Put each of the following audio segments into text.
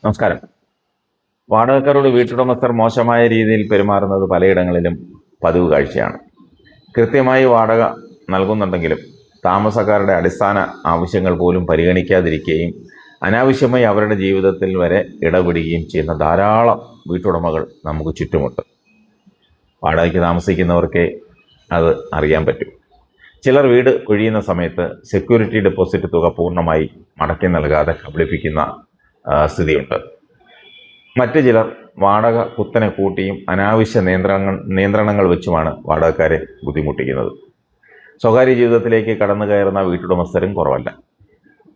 നമസ്കാരം. വാടകക്കാരോട് വീട്ടുടമസ്ഥർ മോശമായ രീതിയിൽ പെരുമാറുന്നത് പലയിടങ്ങളിലും പതിവ് കാഴ്ചയാണ്. കൃത്യമായി വാടക നൽകുന്നുണ്ടെങ്കിലും താമസക്കാരുടെ അടിസ്ഥാന ആവശ്യങ്ങൾ പോലും പരിഗണിക്കാതിരിക്കുകയും അനാവശ്യമായി അവരുടെ ജീവിതത്തിൽ വരെ ഇടപെടുകയും ചെയ്യുന്ന ധാരാളം വീട്ടുടമകൾ നമുക്ക് ചുറ്റുമുണ്ട്. വാടകയ്ക്ക് താമസിക്കുന്നവർക്കേ അത് അറിയാൻ പറ്റും. ചിലർ വീട് ഒഴിയുന്ന സമയത്ത് സെക്യൂരിറ്റി ഡെപ്പോസിറ്റ് തുക പൂർണ്ണമായി മടക്കി നൽകാതെ കബളിപ്പിക്കുന്ന സ്ഥിതിയുണ്ട്. മറ്റു ചിലർ വാടക കുത്തനെ കൂട്ടിയും അനാവശ്യ നിയന്ത്രണങ്ങൾ വെച്ചുമാണ് വാടകക്കാരെ ബുദ്ധിമുട്ടിക്കുന്നത്. സ്വകാര്യ ജീവിതത്തിലേക്ക് കടന്നു കയറുന്ന വീട്ടുടമസ്ഥരും കുറവല്ല.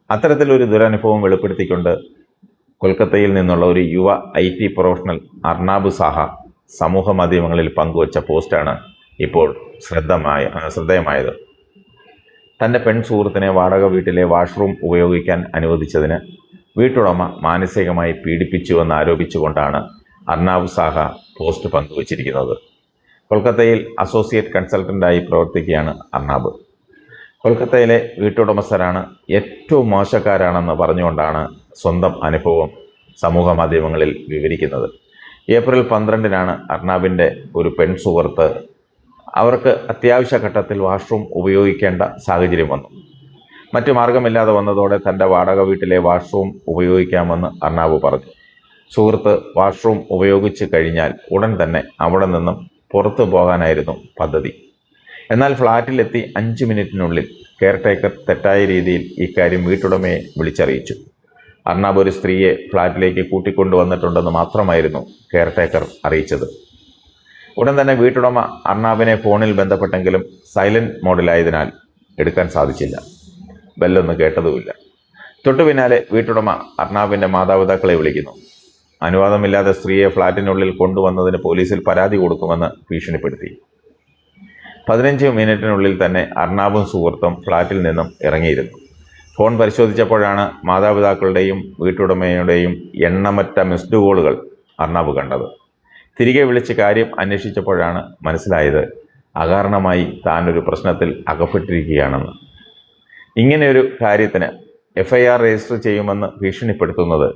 അത്തരത്തിലൊരു ദുരനുഭവം വെളിപ്പെടുത്തിക്കൊണ്ട് കൊൽക്കത്തയിൽ നിന്നുള്ള ഒരു യുവ IT പ്രൊഫഷണൽ അർണാബ് സാഹ സമൂഹ മാധ്യമങ്ങളിൽ പങ്കുവച്ച പോസ്റ്റാണ് ഇപ്പോൾ ശ്രദ്ധേയമായത്. തൻ്റെ പെൺ സുഹൃത്തിനെ വാടക വീട്ടിലെ വാഷ്റൂം ഉപയോഗിക്കാൻ അനുവദിച്ചതിന് വീട്ടുടമ മാനസികമായി പീഡിപ്പിച്ചുവെന്ന് ആരോപിച്ചുകൊണ്ടാണ് അർണാബ് സാഹ പോസ്റ്റ് പങ്കുവച്ചിരിക്കുന്നത്. കൊൽക്കത്തയിൽ അസോസിയേറ്റ് കൺസൾട്ടൻ്റായി പ്രവർത്തിക്കുകയാണ് അർണാബ്. കൊൽക്കത്തയിലെ വീട്ടുടമസ്ഥരാണ് ഏറ്റവും മോശക്കാരാണെന്ന് പറഞ്ഞുകൊണ്ടാണ് സ്വന്തം അനുഭവം സമൂഹ മാധ്യമങ്ങളിൽ വിവരിക്കുന്നത്. ഏപ്രിൽ 12-നാണ് അർണാബിൻ്റെ ഒരു പെൺ സുഹൃത്ത് അവർക്ക് അത്യാവശ്യ ഘട്ടത്തിൽ വാഷ്റൂം ഉപയോഗിക്കേണ്ട സാഹചര്യം വന്നു. മറ്റു മാർഗമില്ലാതെ വന്നതോടെ തൻ്റെ വാടക വീട്ടിലെ വാഷ്റൂം ഉപയോഗിക്കാമെന്ന് അർണാബ് പറഞ്ഞു. സുഹൃത്ത് വാഷ്റൂം ഉപയോഗിച്ച് കഴിഞ്ഞാൽ ഉടൻ തന്നെ അവിടെ നിന്നും പുറത്തു പോകാനായിരുന്നു പദ്ധതി. എന്നാൽ ഫ്ലാറ്റിലെത്തി 5 മിനിറ്റിനുള്ളിൽ കെയർടേക്കർ തെറ്റായ രീതിയിൽ ഇക്കാര്യം വീട്ടുടമയെ വിളിച്ചറിയിച്ചു. അർണാബ് ഒരു സ്ത്രീയെ ഫ്ലാറ്റിലേക്ക് കൂട്ടിക്കൊണ്ടുവന്നിട്ടുണ്ടെന്ന് മാത്രമായിരുന്നു കെയർടേക്കർ അറിയിച്ചത്. ഉടൻ തന്നെ വീട്ടുടമ അർണാബിനെ ഫോണിൽ ബന്ധപ്പെട്ടെങ്കിലും സൈലന്റ് മോഡിലായതിനാൽ എടുക്കാൻ സാധിച്ചില്ല. ബെല്ലൊന്നും കേട്ടതുമില്ല. തൊട്ടു പിന്നാലെ വീട്ടുടമ അർണാബിൻ്റെ മാതാപിതാക്കളെ വിളിക്കുന്നു. അനുവാദമില്ലാതെ സ്ത്രീയെ ഫ്ലാറ്റിനുള്ളിൽ കൊണ്ടുവന്നതിന് പോലീസിൽ പരാതി കൊടുക്കുമെന്ന് ഭീഷണിപ്പെടുത്തി. 15 മിനിറ്റിനുള്ളിൽ തന്നെ അർണാബും സുഹൃത്തും ഫ്ലാറ്റിൽ നിന്നും ഇറങ്ങിയിരുന്നു. ഫോൺ പരിശോധിച്ചപ്പോഴാണ് മാതാപിതാക്കളുടെയും വീട്ടുടമയുടെയും എണ്ണമറ്റ മിസ്ഡ് കോളുകൾ അർണാബ് കണ്ടത്. തിരികെ വിളിച്ച് കാര്യം അന്വേഷിച്ചപ്പോഴാണ് മനസ്സിലായത് അകാരണമായി താനൊരു പ്രശ്നത്തിൽ അകപ്പെട്ടിരിക്കുകയാണെന്ന്. ഇങ്ങനെയൊരു കാര്യത്തിന് FIR രജിസ്റ്റർ ചെയ്യുമെന്ന് ഭീഷണിപ്പെടുത്തുന്നത്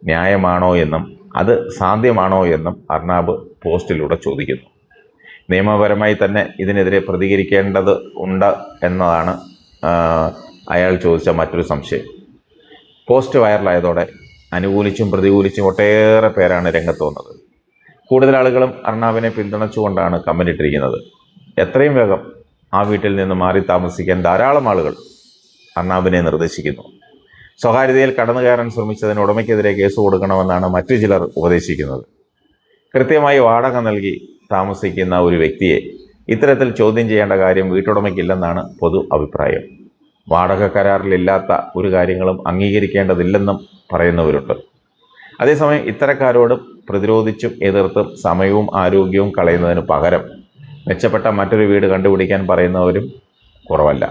ന്യായമാണോ എന്നും അത് സാധ്യമാണോ എന്നും അർണാബ് പോസ്റ്റിലൂടെ ചോദിക്കുന്നു. നിയമപരമായി തന്നെ ഇതിനെതിരെ പ്രതികരിക്കേണ്ടത് ഉണ്ട് എന്നതാണ് അയാൾ ചോദിച്ച മറ്റൊരു സംശയം. പോസ്റ്റ് വൈറലായതോടെ അനുകൂലിച്ചും പ്രതികൂലിച്ചും ഒട്ടേറെ പേരാണ് രംഗത്ത് വന്നത്. കൂടുതൽ ആളുകളും അർണാബിനെ പിന്തുണച്ചുകൊണ്ടാണ് കമൻ്റ് ഇട്ടിരിക്കുന്നത്. എത്രയും വേഗം ആ വീട്ടിൽ നിന്ന് മാറി താമസിക്കാൻ ധാരാളം ആളുകൾ അർണാബിനെ നിർദ്ദേശിക്കുന്നു. സ്വകാര്യതയിൽ കടന്നു കയറാൻ ശ്രമിച്ചതിന് ഉടമയ്ക്കെതിരെ കേസ് കൊടുക്കണമെന്നാണ് മറ്റു ചിലർ ഉപദേശിക്കുന്നത്. കൃത്യമായി വാടക നൽകി താമസിക്കുന്ന ഒരു വ്യക്തിയെ ഇത്തരത്തിൽ ചോദ്യം ചെയ്യേണ്ട കാര്യം വീട്ടുടമയ്ക്കില്ലെന്നാണ് പൊതു അഭിപ്രായം. വാടക കരാറിലില്ലാത്ത ഒരു കാര്യങ്ങളും അംഗീകരിക്കേണ്ടതില്ലെന്നും പറയുന്നവരുണ്ട്. അതേസമയം ഇത്തരക്കാരോട് പ്രതിരോധിച്ചും എതിർത്തും സമയവും ആരോഗ്യവും കളയുന്നതിന് പകരം മെച്ചപ്പെട്ട മറ്റൊരു വീട് കണ്ടുപിടിക്കാൻ പറയുന്നവരും കുറവല്ല.